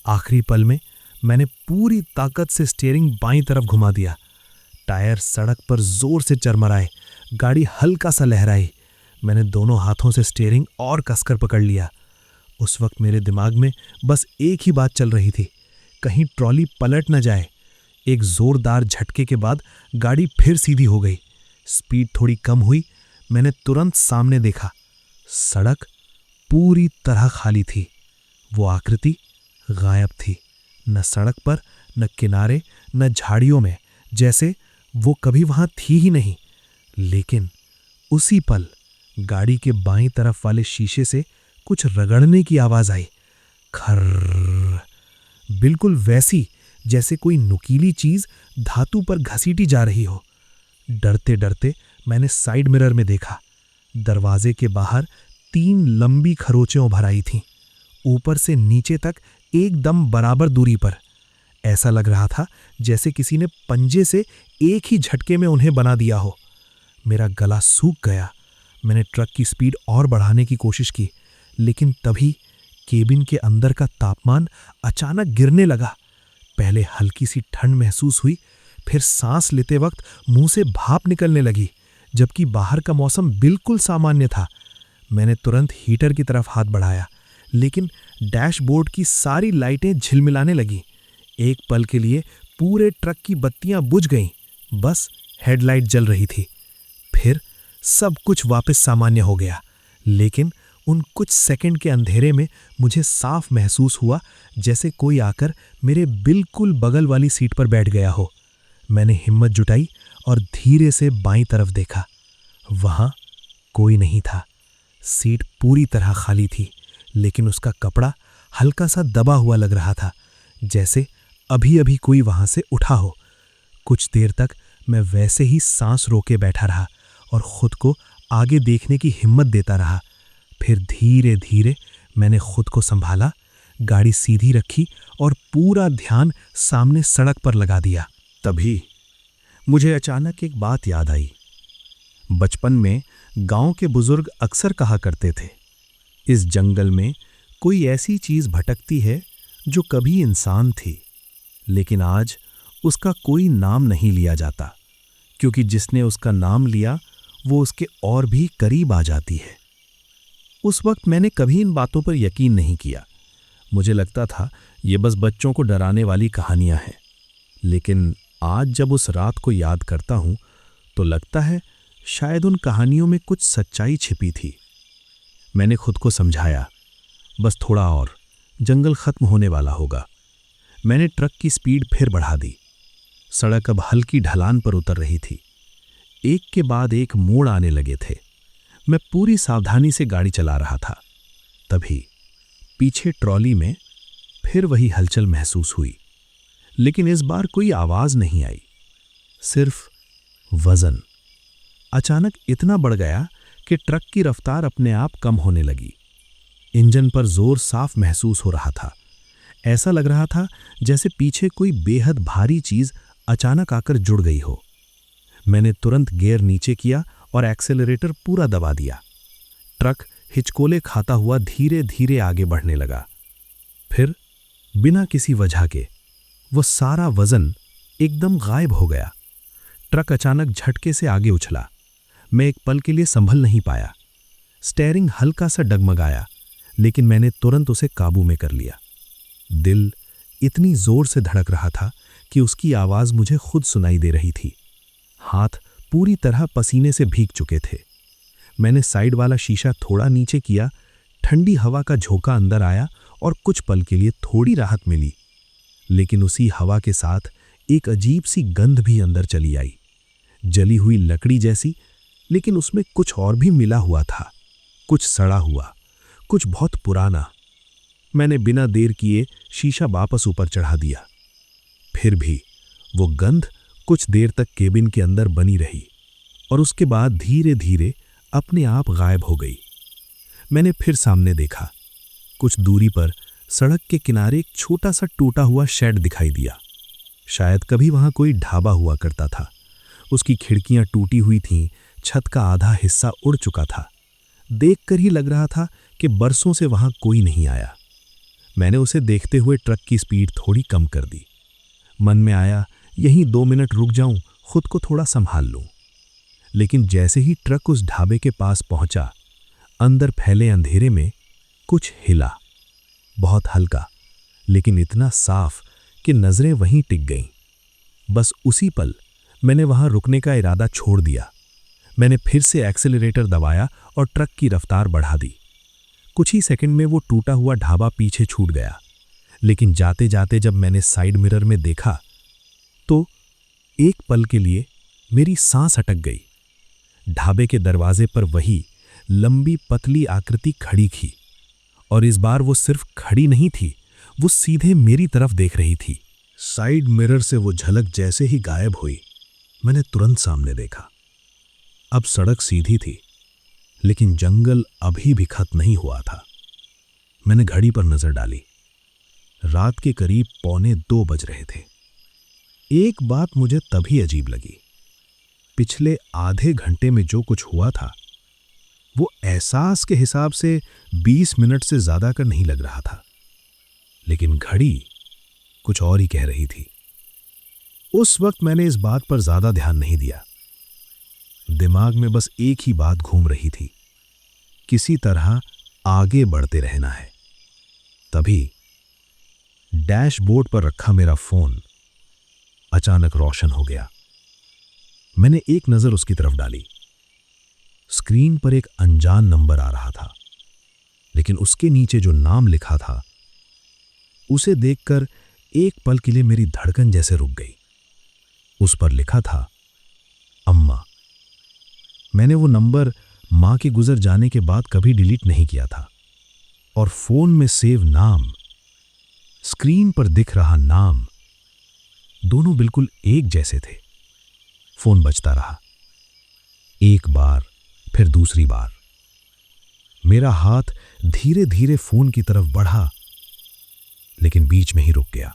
Speaker 1: आखिरी पल में मैंने पूरी ताकत से स्टीयरिंग बाईं तरफ घुमा दिया। टायर सड़क पर जोर से चरमराए, गाड़ी हल्का सा लहराई। मैंने दोनों हाथों से स्टीयरिंग और कसकर पकड़ लिया। उस वक्त मेरे दिमाग में बस एक ही बात चल रही थी, कहीं ट्रॉली पलट न जाए। एक जोरदार झटके के बाद गाड़ी फिर सीधी हो गई। स्पीड थोड़ी कम हुई। मैंने तुरंत सामने देखा। सड़क पूरी तरह खाली थी। वो आकृति गायब थी, न सड़क पर, न किनारे, न झाड़ियों में, जैसे वो कभी वहां थी ही नहीं। लेकिन उसी पल गाड़ी के बाईं तरफ वाले शीशे से कुछ रगड़ने की आवाज आई। खर्र, बिल्कुल वैसी जैसे कोई नुकीली चीज धातु पर घसीटी जा रही हो। डरते डरते मैंने साइड मिरर में देखा। दरवाजे के बाहर 3 लंबी खरोंचें उभर आई थीं, ऊपर से नीचे तक एकदम बराबर दूरी पर। ऐसा लग रहा था जैसे किसी ने पंजे से एक ही झटके में उन्हें बना दिया हो। मेरा गला सूख गया। मैंने ट्रक की स्पीड और बढ़ाने की कोशिश की, लेकिन तभी केबिन के अंदर का तापमान अचानक गिरने लगा। पहले हल्की सी ठंड महसूस हुई, फिर सांस लेते वक्त मुंह से भाप निकलने लगी, जबकि बाहर का मौसम बिल्कुल सामान्य था। मैंने तुरंत हीटर की तरफ हाथ बढ़ाया, लेकिन डैशबोर्ड की सारी लाइटें झिलमिलाने लगीं। एक पल के लिए पूरे ट्रक की बत्तियां बुझ गईं, बस हेडलाइट जल रही थी। फिर सब कुछ वापस सामान्य हो गया, लेकिन उन कुछ सेकंड के अंधेरे में मुझे साफ महसूस हुआ जैसे कोई आकर मेरे बिल्कुल बगल वाली सीट पर बैठ गया हो। मैंने हिम्मत जुटाई और धीरे से बाईं तरफ देखा। वहां कोई नहीं था। सीट पूरी तरह खाली थी, लेकिन उसका कपड़ा हल्का सा दबा हुआ लग रहा था, जैसे अभी अभी कोई वहां से उठा हो। कुछ देर तक मैं वैसे ही सांस रोके बैठा रहा और खुद को आगे देखने की हिम्मत देता रहा। फिर धीरे धीरे मैंने खुद को संभाला, गाड़ी सीधी रखी और पूरा ध्यान सामने सड़क पर लगा दिया।
Speaker 2: तभी मुझे अचानक एक बात याद आई। बचपन में गांव के बुजुर्ग अक्सर कहा करते थे, इस जंगल में कोई ऐसी चीज भटकती है जो कभी इंसान थी, लेकिन आज उसका कोई नाम नहीं लिया जाता, क्योंकि जिसने उसका नाम लिया वो उसके और भी करीब आ जाती है। उस वक्त मैंने कभी इन बातों पर यकीन नहीं किया। मुझे लगता था ये बस बच्चों को डराने वाली कहानियां हैं। लेकिन आज जब उस रात को याद करता हूं तो लगता है शायद उन कहानियों में कुछ सच्चाई छिपी थी। मैंने खुद को समझाया, बस थोड़ा और, जंगल खत्म होने वाला होगा। मैंने ट्रक की स्पीड फिर बढ़ा दी। सड़क अब हल्की ढलान पर उतर रही थी। एक के बाद एक मोड़ आने लगे थे। मैं पूरी सावधानी से गाड़ी चला रहा था। तभी पीछे ट्रॉली में फिर वही हलचल महसूस हुई, लेकिन इस बार कोई आवाज नहीं आई, सिर्फ वजन। अचानक इतना बढ़ गया कि ट्रक की रफ्तार अपने आप कम होने लगी। इंजन पर जोर साफ महसूस हो रहा था। ऐसा लग रहा था जैसे पीछे कोई बेहद भारी चीज अचानक आकर जुड़ गई हो। मैंने तुरंत गियर नीचे किया और एक्सेलरेटर पूरा दबा दिया। ट्रक हिचकोले खाता हुआ धीरे धीरे आगे बढ़ने लगा। फिर बिना किसी वजह के वो सारा वजन एकदम गायब हो गया। ट्रक अचानक झटके से आगे उछला। मैं एक पल के लिए संभल नहीं पाया। स्टीयरिंग हल्का सा डगमगाया, लेकिन मैंने तुरंत उसे काबू में कर लिया। दिल इतनी जोर से धड़क रहा था कि उसकी आवाज मुझे खुद सुनाई दे रही थी। हाथ पूरी तरह पसीने से भीग चुके थे। मैंने साइड वाला शीशा थोड़ा नीचे किया। ठंडी हवा का झोंका अंदर आया और कुछ पल के लिए थोड़ी राहत मिली, लेकिन उसी हवा के साथ एक अजीब सी गंध भी अंदर चली आई, जली हुई लकड़ी जैसी, लेकिन उसमें कुछ और भी मिला हुआ था, कुछ सड़ा हुआ, कुछ बहुत पुराना। मैंने बिना देर किए शीशा वापस ऊपर चढ़ा दिया। फिर भी वो गंध कुछ देर तक केबिन के अंदर बनी रही और उसके बाद धीरे धीरे अपने आप गायब हो गई। मैंने फिर सामने देखा। कुछ दूरी पर सड़क के किनारे एक छोटा सा टूटा हुआ शेड दिखाई दिया। शायद कभी वहां कोई ढाबा हुआ करता था। उसकी खिड़कियां टूटी हुई थीं, छत का आधा हिस्सा उड़ चुका था। देखकर ही लग रहा था कि बरसों से वहां कोई नहीं आया। मैंने उसे देखते हुए ट्रक की स्पीड थोड़ी कम कर दी। मन में आया, यहीं 2 मिनट रुक जाऊं, खुद को थोड़ा संभाल लूं।
Speaker 1: लेकिन जैसे ही ट्रक उस ढाबे के पास पहुंचा, अंदर फैले अंधेरे में कुछ हिला, बहुत हल्का, लेकिन इतना साफ कि नजरें वहीं टिक गईं। बस उसी पल मैंने वहां रुकने का इरादा छोड़ दिया। मैंने फिर से एक्सेलरेटर दबाया और ट्रक की रफ्तार बढ़ा दी। कुछ ही सेकंड में वो टूटा हुआ ढाबा पीछे छूट गया, लेकिन जाते जाते जब मैंने साइड मिरर में देखा तो एक पल के लिए मेरी सांस अटक गई। ढाबे के दरवाजे पर वही लंबी पतली आकृति खड़ी थी, और इस बार वो सिर्फ खड़ी नहीं थी, वो सीधे मेरी तरफ देख रही थी। साइड मिरर से वो झलक जैसे ही गायब हुई, मैंने तुरंत सामने देखा। अब सड़क सीधी थी, लेकिन जंगल अभी भी खत्म नहीं हुआ था। मैंने घड़ी पर नजर डाली। रात के करीब 1:45 बज रहे थे। एक बात मुझे तभी अजीब लगी। पिछले आधे घंटे में जो कुछ हुआ था, वो एहसास के हिसाब से 20 मिनट से ज्यादा का नहीं लग रहा था, लेकिन घड़ी कुछ और ही कह रही थी। उस वक्त मैंने इस बात पर ज्यादा ध्यान नहीं दिया। दिमाग में बस एक ही बात घूम रही थी, किसी तरह आगे बढ़ते रहना है। तभी डैशबोर्ड पर रखा मेरा फोन अचानक रोशन हो गया। मैंने एक नजर उसकी तरफ डाली। स्क्रीन पर एक अनजान नंबर आ रहा था, लेकिन उसके नीचे जो नाम लिखा था, उसे देखकर एक पल के लिए मेरी धड़कन जैसे रुक गई। उस पर लिखा था अम्मा। मैंने वो नंबर मां के गुजर जाने के बाद कभी डिलीट नहीं किया था, और फोन में सेव नाम, स्क्रीन पर दिख रहा नाम, दोनों बिल्कुल एक जैसे थे। फोन बजता रहा, एक बार फिर दूसरी बार। मेरा हाथ धीरे धीरे फोन की तरफ बढ़ा, लेकिन बीच में ही रुक गया।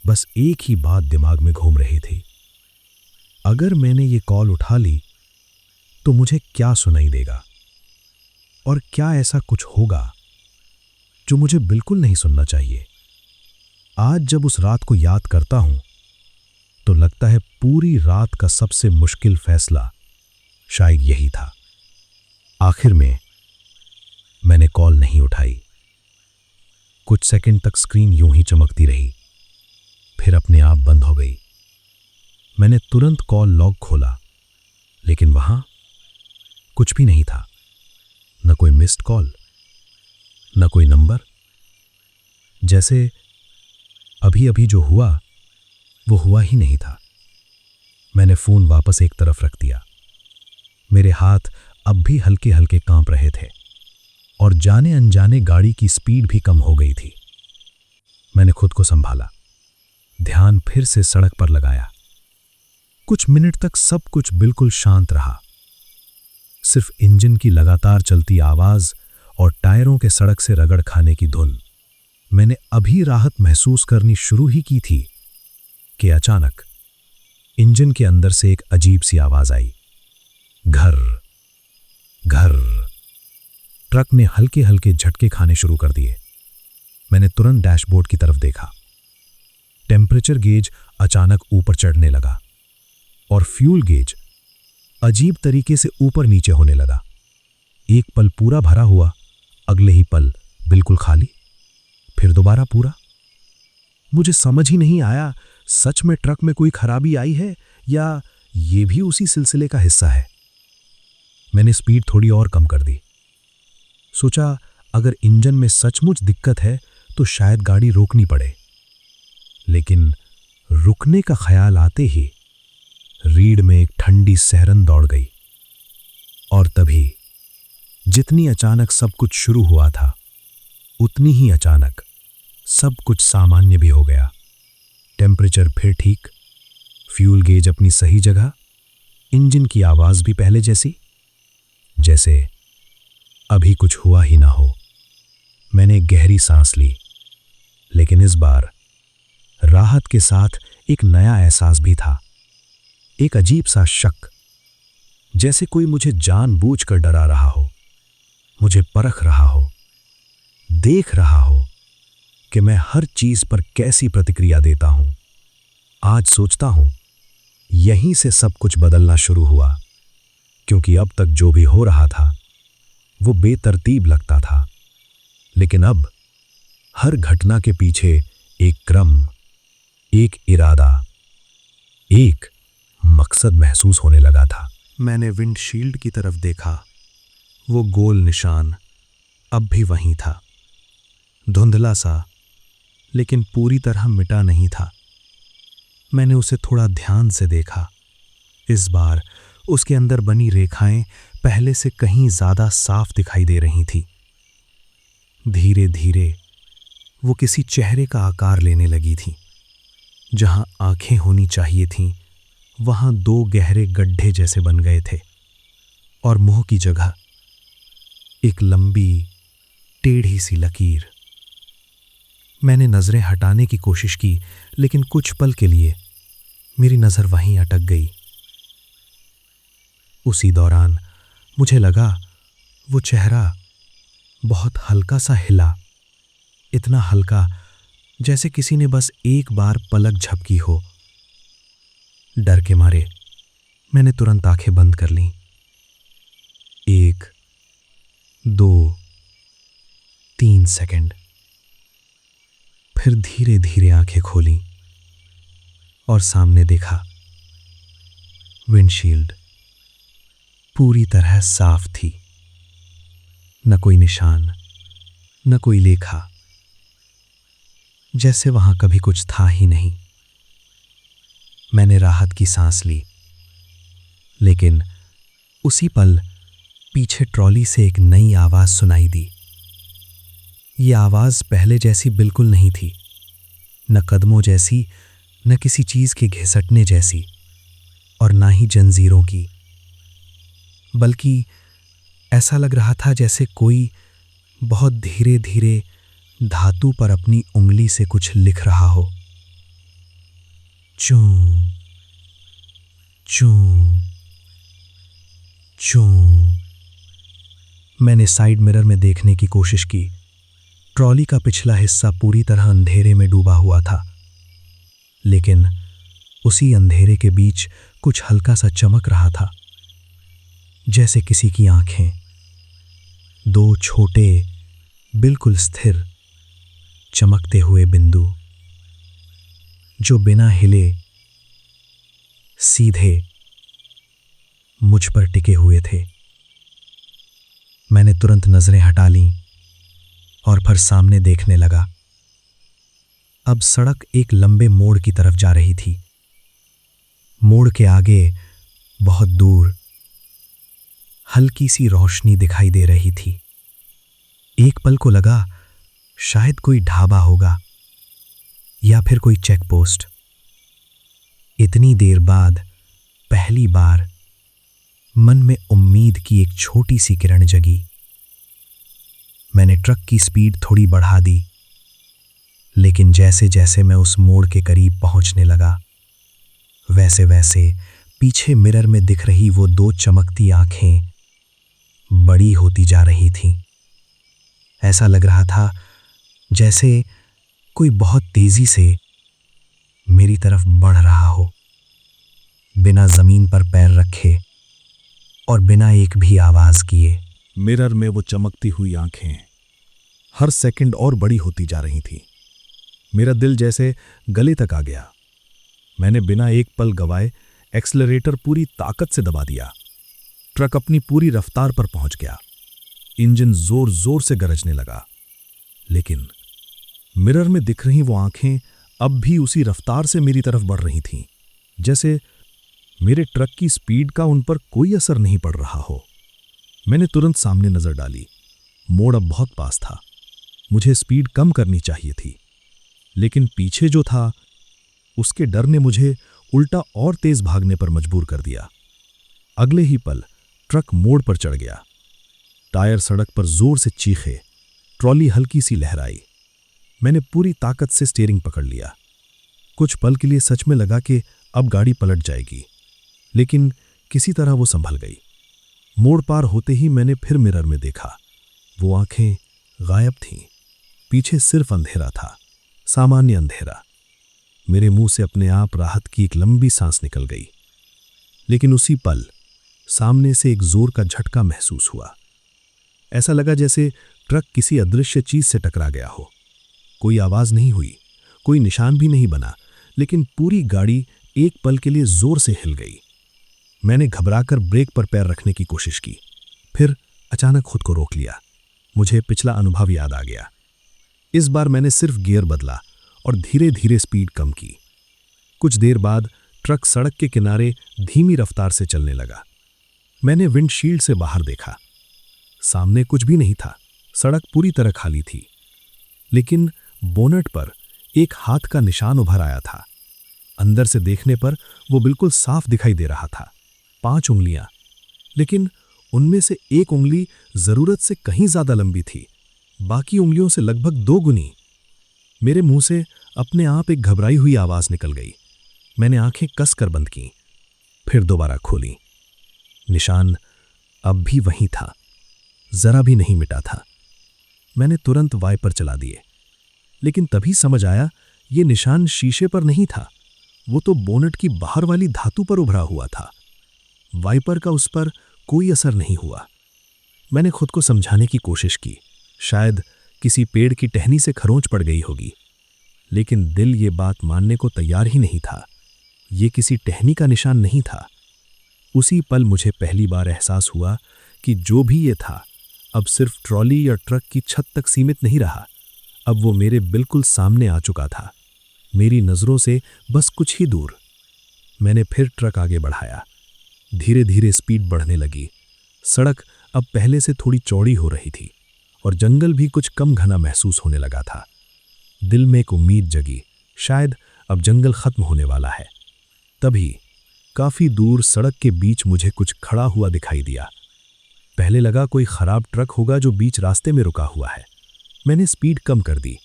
Speaker 1: बस एक ही बात दिमाग में घूम रही थी, अगर मैंने ये कॉल उठा ली तो मुझे क्या सुनाई देगा, और क्या ऐसा कुछ होगा जो मुझे बिल्कुल नहीं सुनना चाहिए। आज जब उस रात को याद करता हूं तो लगता है पूरी रात का सबसे मुश्किल फैसला शायद यही था। आखिर में मैंने कॉल नहीं उठाई। कुछ सेकंड तक स्क्रीन यूं ही चमकती रही, फिर अपने आप बंद हो गई। मैंने तुरंत कॉल लॉग खोला, लेकिन वहां कुछ भी नहीं था। न कोई मिस्ड कॉल, न कोई नंबर। जैसे अभी अभी जो हुआ वो हुआ ही नहीं था। मैंने फोन वापस एक तरफ रख दिया। मेरे हाथ अब भी हल्के हल्के कांप रहे थे, और जाने अनजाने गाड़ी की स्पीड भी कम हो गई थी। मैंने खुद को संभाला, ध्यान फिर से सड़क पर लगाया। कुछ मिनट तक सब कुछ बिल्कुल शांत रहा। सिर्फ इंजन की लगातार चलती आवाज और टायरों के सड़क से रगड़ खाने की धुन। मैंने अभी राहत महसूस करनी शुरू ही की थी कि अचानक इंजन के अंदर से एक अजीब सी आवाज आई, घर घर। ट्रक ने हल्के हल्के झटके खाने शुरू कर दिए। मैंने तुरंत डैशबोर्ड की तरफ देखा। टेम्परेचर गेज अचानक ऊपर चढ़ने लगा, और फ्यूल गेज अजीब तरीके से ऊपर नीचे होने लगा। एक पल पूरा भरा हुआ, अगले ही पल बिल्कुल खाली, फिर दोबारा पूरा। मुझे समझ ही नहीं आया, सच में ट्रक में कोई खराबी आई है या ये भी उसी सिलसिले का हिस्सा है। मैंने स्पीड थोड़ी और कम कर दी। सोचा अगर इंजन में सचमुच दिक्कत है तो शायद गाड़ी रोकनी पड़े, लेकिन रुकने का ख्याल आते ही रीढ़ में एक ठंडी सहरन दौड़ गई। और तभी जितनी अचानक सब कुछ शुरू हुआ था, उतनी ही अचानक सब कुछ सामान्य भी हो गया। टेम्परेचर फिर ठीक, फ्यूल गेज अपनी सही जगह, इंजन की आवाज भी पहले जैसी, जैसे अभी कुछ हुआ ही ना हो। मैंने गहरी सांस ली, लेकिन इस बार राहत के साथ एक नया एहसास भी था। एक अजीब सा शक, जैसे कोई मुझे जानबूझकर डरा रहा हो, मुझे परख रहा हो, देख रहा हो कि मैं हर चीज पर कैसी प्रतिक्रिया देता हूं। आज सोचता हूं यहीं से सब कुछ बदलना शुरू हुआ, क्योंकि अब तक जो भी हो रहा था वो बेतरतीब लगता था, लेकिन अब हर घटना के पीछे एक क्रम, एक इरादा, एक मकसद महसूस होने लगा था। मैंने विंडशील्ड की तरफ देखा। वो गोल निशान अब भी वहीं था, धुंधला सा, लेकिन पूरी तरह मिटा नहीं था। मैंने उसे थोड़ा ध्यान से देखा। इस बार उसके अंदर बनी रेखाएं पहले से कहीं ज्यादा साफ दिखाई दे रही थी। धीरे धीरे वो किसी चेहरे का आकार लेने लगी थी। जहां आंखें होनी चाहिए थीं, वहां दो गहरे गड्ढे जैसे बन गए थे, और मुंह की जगह एक लंबी टेढ़ी सी लकीर। मैंने नजरें हटाने की कोशिश की, लेकिन कुछ पल के लिए मेरी नजर वहीं अटक गई। उसी दौरान मुझे लगा वो चेहरा बहुत हल्का सा हिला, इतना हल्का जैसे किसी ने बस एक बार पलक झपकी हो। डर के मारे मैंने तुरंत आंखें बंद कर लीं। 1, 2, 3 सेकंड, फिर धीरे धीरे आंखें खोली और सामने देखा। विंडशील्ड पूरी तरह साफ थी, न कोई निशान, न कोई लेखा, जैसे वहां कभी कुछ था ही नहीं। मैंने राहत की सांस ली, लेकिन उसी पल पीछे ट्रॉली से एक नई आवाज सुनाई दी। ये आवाज पहले जैसी बिल्कुल नहीं थी, न कदमों जैसी, न किसी चीज के घिसटने जैसी, और ना ही जंजीरों की, बल्कि ऐसा लग रहा था जैसे कोई बहुत धीरे धीरे धातु पर अपनी उंगली से कुछ लिख रहा हो। चूं चूं चूं। मैंने साइड मिरर में देखने की कोशिश की। ट्रॉली का पिछला हिस्सा पूरी तरह अंधेरे में डूबा हुआ था, लेकिन उसी अंधेरे के बीच कुछ हल्का सा चमक रहा था, जैसे किसी की आंखें। 2 छोटे, बिल्कुल स्थिर, चमकते हुए बिंदु, जो बिना हिले सीधे मुझ पर टिके हुए थे। मैंने तुरंत नजरें हटा लीं और फिर सामने देखने लगा। अब सड़क एक लंबे मोड़ की तरफ जा रही थी। मोड़ के आगे बहुत दूर हल्की सी रोशनी दिखाई दे रही थी। एक पल को लगा शायद कोई ढाबा होगा या फिर कोई चेक पोस्ट। इतनी देर बाद पहली बार मन में उम्मीद की एक छोटी सी किरण जगी। मैंने ट्रक की स्पीड थोड़ी बढ़ा दी, लेकिन जैसे जैसे मैं उस मोड़ के करीब पहुंचने लगा, वैसे वैसे पीछे मिरर में दिख रही वो 2 चमकती आंखें बड़ी होती जा रही थीं। ऐसा लग रहा था जैसे कोई बहुत तेजी से मेरी तरफ बढ़ रहा हो, बिना जमीन पर पैर रखे और बिना एक भी आवाज किए।
Speaker 2: मिरर में वो चमकती हुई आंखें हर सेकंड और बड़ी होती जा रही थी। मेरा दिल जैसे गले तक आ गया। मैंने बिना एक पल गवाए एक्सेलरेटर पूरी ताकत से दबा दिया। ट्रक अपनी पूरी रफ्तार पर पहुंच गया। इंजन जोर जोर से गरजने लगा, लेकिन मिरर में दिख रही वो आंखें अब भी उसी रफ्तार से मेरी तरफ बढ़ रही थीं, जैसे मेरे ट्रक की स्पीड का उन पर कोई असर नहीं पड़ रहा हो। मैंने तुरंत सामने नजर डाली। मोड़ अब बहुत पास था। मुझे स्पीड कम करनी चाहिए थी, लेकिन पीछे जो था उसके डर ने मुझे उल्टा और तेज भागने पर मजबूर कर दिया। अगले ही पल ट्रक मोड़ पर चढ़ गया। टायर सड़क पर जोर से चीखे। ट्रॉली हल्की सी लहराई। मैंने पूरी ताकत से स्टीयरिंग पकड़ लिया। कुछ पल के लिए सच में लगा कि अब गाड़ी पलट जाएगी, लेकिन किसी तरह वो संभल गई। मोड़ पार होते ही मैंने फिर मिरर में देखा। वो आंखें गायब थीं। पीछे सिर्फ अंधेरा था, सामान्य अंधेरा। मेरे मुंह से अपने आप राहत की एक लंबी सांस निकल गई।
Speaker 1: लेकिन उसी पल सामने से एक जोर का झटका महसूस हुआ। ऐसा लगा जैसे ट्रक किसी अदृश्य चीज से टकरा गया हो। कोई आवाज नहीं हुई, कोई निशान भी नहीं बना, लेकिन पूरी गाड़ी एक पल के लिए जोर से हिल गई। मैंने घबराकर ब्रेक पर पैर रखने की कोशिश की, फिर अचानक खुद को रोक लिया। मुझे पिछला अनुभव याद आ गया। इस बार मैंने सिर्फ गियर बदला और धीरे धीरे स्पीड कम की। कुछ देर बाद ट्रक सड़क के किनारे धीमी रफ्तार से चलने लगा। मैंने विंडशील्ड से बाहर देखा। सामने कुछ भी नहीं था, सड़क पूरी तरह खाली थी। लेकिन बोनट पर एक हाथ का निशान उभर आया था। अंदर से देखने पर वो बिल्कुल साफ दिखाई दे रहा था। 5 उंगलियां, लेकिन उनमें से एक उंगली जरूरत से कहीं ज्यादा लंबी थी, बाकी उंगलियों से लगभग 2 गुनी। मेरे मुंह से अपने आप एक घबराई हुई आवाज निकल गई। मैंने आंखें कसकर बंद की, फिर दोबारा खोली। निशान अब भी वहीं था, जरा भी नहीं मिटा था। मैंने तुरंत वाइपर चला दिए, लेकिन तभी समझ आया ये निशान शीशे पर नहीं था, वो तो बोनट की बाहर वाली धातु पर उभरा हुआ था। वाइपर का उस पर कोई असर नहीं हुआ। मैंने खुद को समझाने की कोशिश की, शायद किसी पेड़ की टहनी से खरोंच पड़ गई होगी, लेकिन दिल ये बात मानने को तैयार ही नहीं था। ये किसी टहनी का निशान नहीं था। उसी पल मुझे पहली बार एहसास हुआ कि जो भी ये था, अब सिर्फ ट्रॉली या ट्रक की छत तक सीमित नहीं रहा। अब वो मेरे बिल्कुल सामने आ चुका था, मेरी नजरों से बस कुछ ही दूर। मैंने फिर ट्रक आगे बढ़ाया। धीरे धीरे स्पीड बढ़ने लगी। सड़क अब पहले से थोड़ी चौड़ी हो रही थी और जंगल भी कुछ कम घना महसूस होने लगा था। दिल में एक उम्मीद जगी, शायद अब जंगल खत्म होने वाला है। तभी काफी दूर सड़क के बीच मुझे कुछ खड़ा हुआ दिखाई दिया। पहले लगा कोई खराब ट्रक होगा जो बीच रास्ते में रुका हुआ है। मैंने स्पीड कम कर दी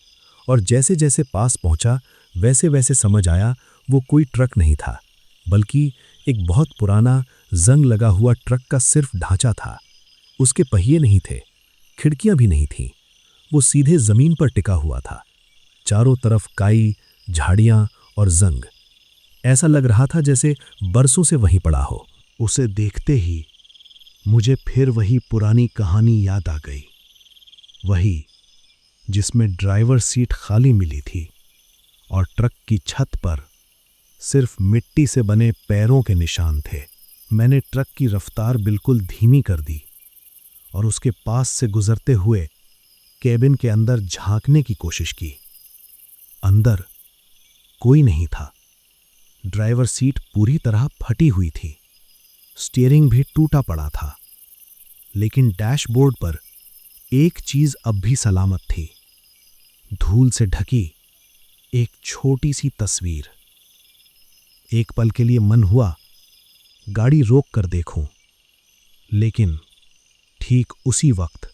Speaker 1: और जैसे जैसे पास पहुंचा वैसे वैसे समझ आया वो कोई ट्रक नहीं था, बल्कि एक बहुत पुराना जंग लगा हुआ ट्रक का सिर्फ ढांचा था। उसके पहिए नहीं थे, खिड़कियां भी नहीं थीं। वो सीधे जमीन पर टिका हुआ था। चारों तरफ काई, झाड़ियां और जंग। ऐसा लग रहा था जैसे बरसों से वहीं पड़ा हो। उसे देखते ही मुझे फिर वही पुरानी कहानी याद आ गई, वही जिसमें ड्राइवर सीट खाली मिली थी और ट्रक की छत पर सिर्फ मिट्टी से बने पैरों के निशान थे। मैंने ट्रक की रफ्तार बिल्कुल धीमी कर दी और उसके पास से गुजरते हुए केबिन के अंदर झांकने की कोशिश की। अंदर कोई नहीं था। ड्राइवर सीट पूरी तरह फटी हुई थी, स्टीयरिंग भी टूटा पड़ा था, लेकिन डैशबोर्ड पर एक चीज अब भी सलामत थी, धूल से ढकी एक छोटी सी तस्वीर। एक पल के लिए मन हुआ गाड़ी रोक कर देखूं, लेकिन ठीक उसी वक्त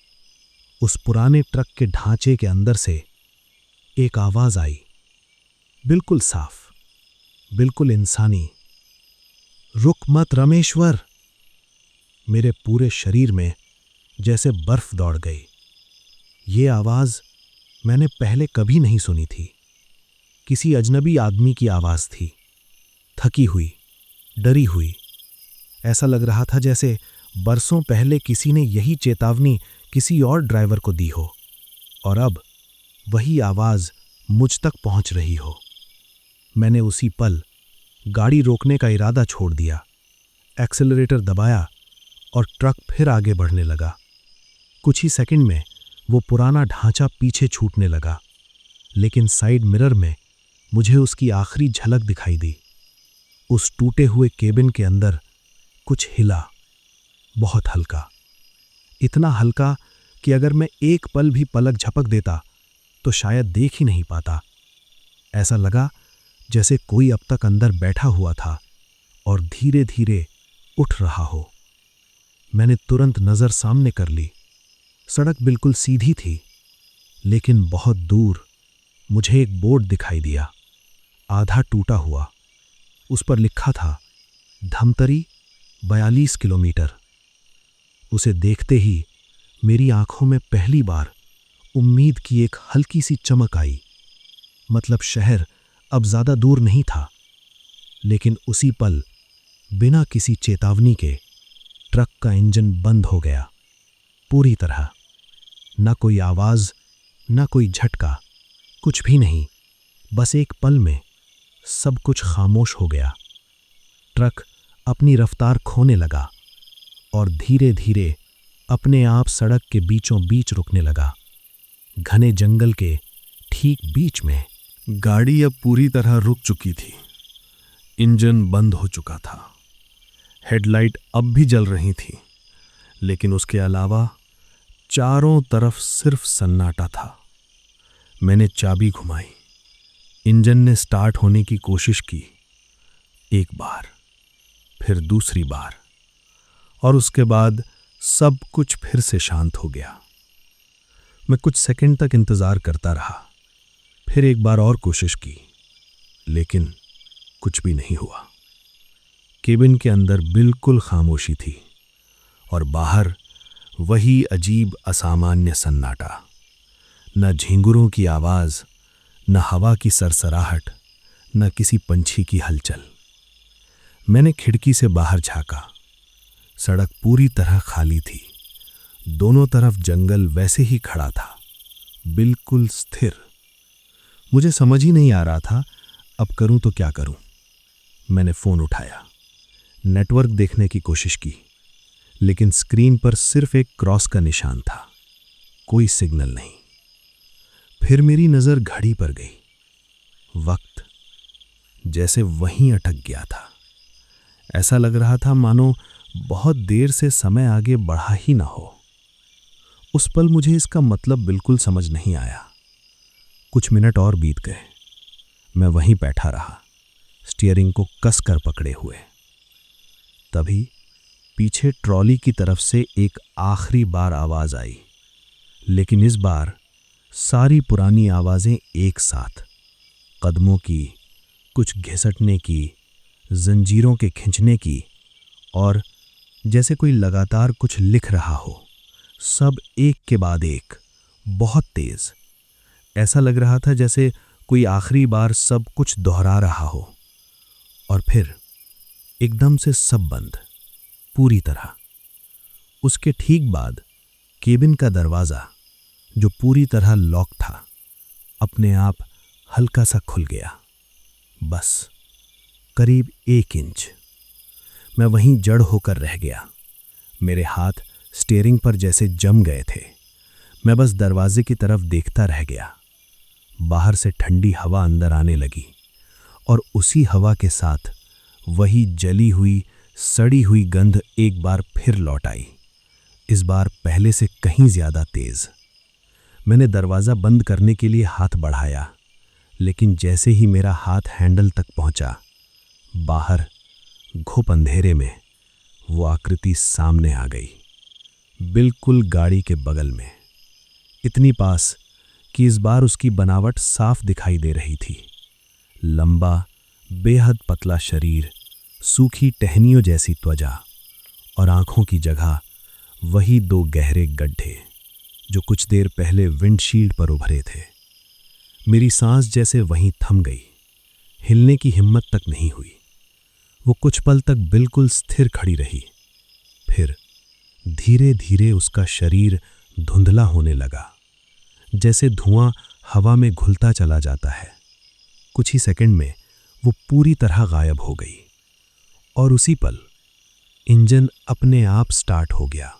Speaker 1: उस पुराने ट्रक के ढांचे के अंदर से एक आवाज आई, बिल्कुल साफ, बिल्कुल इंसानी, रुक मत रमेश्वर। मेरे पूरे शरीर में जैसे बर्फ दौड़ गई। ये आवाज मैंने पहले कभी नहीं सुनी थी। किसी अजनबी आदमी की आवाज थी, थकी हुई, डरी हुई। ऐसा लग रहा था जैसे बरसों पहले किसी ने यही चेतावनी किसी और ड्राइवर को दी हो और अब वही आवाज मुझ तक पहुंच रही हो। मैंने उसी पल गाड़ी रोकने का इरादा छोड़ दिया, एक्सेलरेटर दबाया और ट्रक फिर आगे बढ़ने लगा। कुछ ही सेकंड में वो पुराना ढांचा पीछे छूटने लगा, लेकिन साइड मिरर में मुझे उसकी आखिरी झलक दिखाई दी। उस टूटे हुए केबिन के अंदर कुछ हिला, बहुत हल्का, इतना हल्का कि अगर मैं एक पल भी पलक झपक देता तो शायद देख ही नहीं पाता। ऐसा लगा जैसे कोई अब तक अंदर बैठा हुआ था और धीरे धीरे उठ रहा हो। मैंने तुरंत नजर सामने कर ली। सड़क बिल्कुल सीधी थी, लेकिन बहुत दूर मुझे एक बोर्ड दिखाई दिया, आधा टूटा हुआ। उस पर लिखा था धमतरी 42 किलोमीटर। उसे देखते ही मेरी आंखों में पहली बार उम्मीद की एक हल्की सी चमक आई। मतलब शहर अब ज्यादा दूर नहीं था। लेकिन उसी पल बिना किसी चेतावनी के ट्रक का इंजन बंद हो गया, पूरी तरह। न कोई आवाज, न कोई झटका, कुछ भी नहीं। बस एक पल में सब कुछ खामोश हो गया। ट्रक अपनी रफ्तार खोने लगा और धीरे धीरे अपने आप सड़क के बीचों बीच रुकने लगा, घने जंगल के ठीक बीच में। गाड़ी अब पूरी तरह रुक चुकी थी। इंजन बंद हो चुका था। हेडलाइट अब भी जल रही थी, लेकिन उसके अलावा चारों तरफ सिर्फ सन्नाटा था। मैंने चाबी घुमाई। इंजन ने स्टार्ट होने की कोशिश की, एक बार, फिर दूसरी बार, और उसके बाद सब कुछ फिर से शांत हो गया। मैं कुछ सेकंड तक इंतजार करता रहा, फिर एक बार और कोशिश की, लेकिन कुछ भी नहीं हुआ। केबिन के अंदर बिल्कुल खामोशी थी और बाहर वही अजीब असामान्य सन्नाटा। न झींगुरों की आवाज, न हवा की सरसराहट, न किसी पंछी की हलचल। मैंने खिड़की से बाहर झांका। सड़क पूरी तरह खाली थी। दोनों तरफ जंगल वैसे ही खड़ा था, बिल्कुल स्थिर। मुझे समझ ही नहीं आ रहा था अब करूं तो क्या करूं। मैंने फोन उठाया, नेटवर्क देखने की कोशिश की, लेकिन स्क्रीन पर सिर्फ एक क्रॉस का निशान था, कोई सिग्नल नहीं। फिर मेरी नजर घड़ी पर गई। वक्त जैसे वहीं अटक गया था। ऐसा लग रहा था मानो बहुत देर से समय आगे बढ़ा ही ना हो। उस पल मुझे इसका मतलब बिल्कुल समझ नहीं आया। कुछ मिनट और बीत गए। मैं वहीं बैठा रहा, स्टीयरिंग को कसकर पकड़े हुए। तभी पीछे ट्रॉली की तरफ से एक आखिरी बार आवाज आई, लेकिन इस बार सारी पुरानी आवाजें एक साथ, कदमों की, कुछ घिसटने की, जंजीरों के खिंचने की, और जैसे कोई लगातार कुछ लिख रहा हो, सब एक के बाद एक, बहुत तेज। ऐसा लग रहा था जैसे कोई आखिरी बार सब कुछ दोहरा रहा हो। और फिर एकदम से सब बंद, पूरी तरह। उसके ठीक बाद केबिन का दरवाजा, जो पूरी तरह लॉक था, अपने आप हल्का सा खुल गया, बस करीब 1 इंच। मैं वहीं जड़ होकर रह गया। मेरे हाथ स्टीयरिंग पर जैसे जम गए थे। मैं बस दरवाजे की तरफ देखता रह गया। बाहर से ठंडी हवा अंदर आने लगी और उसी हवा के साथ वही जली हुई, सड़ी हुई गंध एक बार फिर लौट आई, इस बार पहले से कहीं ज्यादा तेज। मैंने दरवाजा बंद करने के लिए हाथ बढ़ाया, लेकिन जैसे ही मेरा हाथ हैंडल तक पहुंचा, बाहर घुप अंधेरे में वो आकृति सामने आ गई, बिल्कुल गाड़ी के बगल में, इतनी पास कि इस बार उसकी बनावट साफ दिखाई दे रही थी। लंबा, बेहद पतला शरीर, सूखी टहनियों जैसी त्वचा, और आंखों की जगह वही 2 गहरे गड्ढे जो कुछ देर पहले विंडशील्ड पर उभरे थे। मेरी सांस जैसे वहीं थम गई, हिलने की हिम्मत तक नहीं हुई। वो कुछ पल तक बिल्कुल स्थिर खड़ी रही। फिर धीरे धीरे उसका शरीर धुंधला होने लगा, जैसे धुआं हवा में घुलता चला जाता है। कुछ ही सेकंड में वो पूरी तरह गायब हो गई, और उसी पल इंजन अपने आप स्टार्ट हो गया,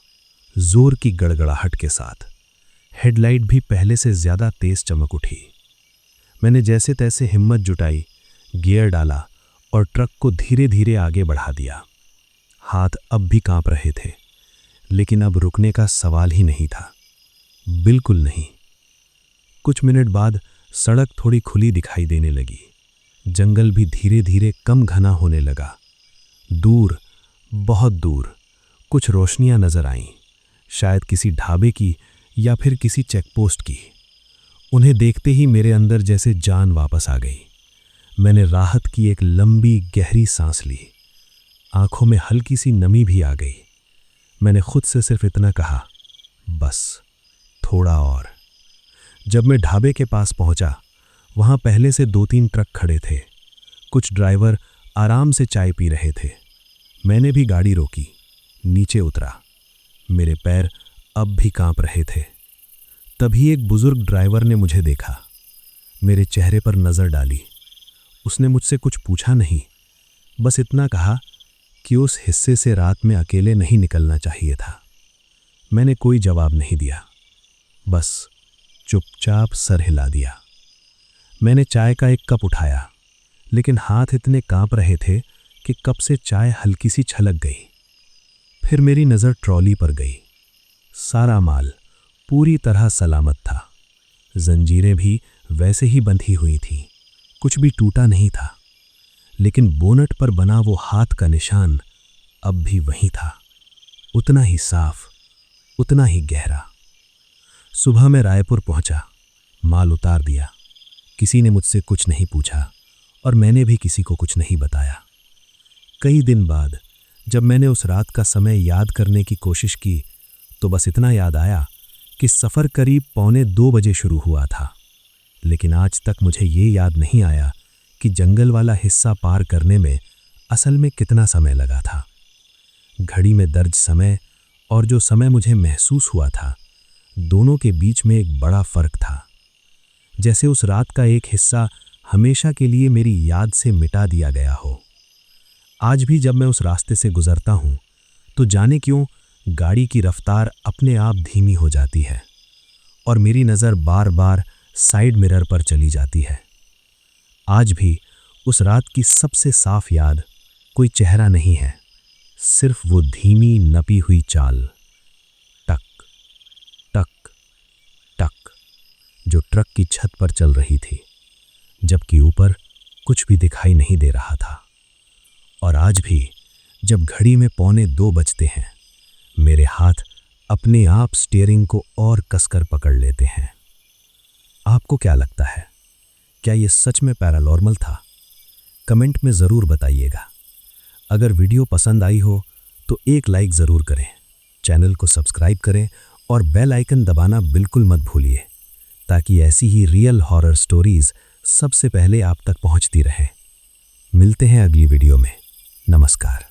Speaker 1: जोर की गड़गड़ाहट के साथ। हेडलाइट भी पहले से ज्यादा तेज चमक उठी। मैंने जैसे तैसे हिम्मत जुटाई, गियर डाला और ट्रक को धीरे धीरे आगे बढ़ा दिया। हाथ अब भी कांप रहे थे, लेकिन अब रुकने का सवाल ही नहीं था, बिल्कुल नहीं। कुछ मिनट बाद सड़क थोड़ी खुली दिखाई देने लगी। जंगल भी धीरे धीरे कम घना होने लगा। दूर, बहुत दूर कुछ रोशनियां नजर आईं, शायद किसी ढाबे की या फिर किसी चेकपोस्ट की। उन्हें देखते ही मेरे अंदर जैसे जान वापस आ गई। मैंने राहत की एक लंबी गहरी सांस ली। आंखों में हल्की सी नमी भी आ गई। मैंने खुद से सिर्फ इतना कहा, बस थोड़ा और। जब मैं ढाबे के पास पहुंचा, वहां पहले से 2-3 ट्रक खड़े थे। कुछ ड्राइवर आराम से चाय पी रहे थे। मैंने भी गाड़ी रोकी, नीचे उतरा। मेरे पैर अब भी कांप रहे थे। तभी एक बुजुर्ग ड्राइवर ने मुझे देखा, मेरे चेहरे पर नज़र डाली। उसने मुझसे कुछ पूछा नहीं, बस इतना कहा कि उस हिस्से से रात में अकेले नहीं निकलना चाहिए था। मैंने कोई जवाब नहीं दिया, बस चुपचाप सर हिला दिया। मैंने चाय का एक कप उठाया, लेकिन हाथ इतने कांप रहे थे कि कप से चाय हल्की सी छलक गई। फिर मेरी नज़र ट्रॉली पर गई। सारा माल पूरी तरह सलामत था। जंजीरें भी वैसे ही बंधी हुई थीं, कुछ भी टूटा नहीं था। लेकिन बोनट पर बना वो हाथ का निशान अब भी वहीं था, उतना ही साफ, उतना ही गहरा। सुबह मैं रायपुर पहुंचा, माल उतार दिया। किसी ने मुझसे कुछ नहीं पूछा और मैंने भी किसी को कुछ नहीं बताया। कई दिन बाद जब मैंने उस रात का समय याद करने की कोशिश की तो बस इतना याद आया कि सफ़र करीब 1:45 बजे शुरू हुआ था। लेकिन आज तक मुझे ये याद नहीं आया कि जंगल वाला हिस्सा पार करने में असल में कितना समय लगा था। घड़ी में दर्ज समय और जो समय मुझे महसूस हुआ था, दोनों के बीच में एक बड़ा फर्क था। जैसे उस रात का एक हिस्सा हमेशा के लिए मेरी याद से मिटा दिया गया हो। आज भी जब मैं उस रास्ते से गुजरता हूं तो जाने क्यों गाड़ी की रफ्तार अपने आप धीमी हो जाती है और मेरी नज़र बार बार साइड मिरर पर चली जाती है। आज भी उस रात की सबसे साफ याद कोई चेहरा नहीं है, सिर्फ वो धीमी नपी हुई चाल, टक टक टक, जो ट्रक की छत पर चल रही थी, जबकि ऊपर कुछ भी दिखाई नहीं दे रहा था। और आज भी जब घड़ी में 1:45 बजते हैं, मेरे हाथ अपने आप स्टीयरिंग को और कसकर पकड़ लेते हैं। आपको क्या लगता है, क्या ये सच में पैरानॉर्मल था? कमेंट में ज़रूर बताइएगा। अगर वीडियो पसंद आई हो तो एक लाइक ज़रूर करें, चैनल को सब्सक्राइब करें और बेल आइकन दबाना बिल्कुल मत भूलिए, ताकि ऐसी ही रियल हॉरर स्टोरीज़ सबसे पहले आप तक पहुंचती रहें। मिलते हैं अगली वीडियो में। नमस्कार।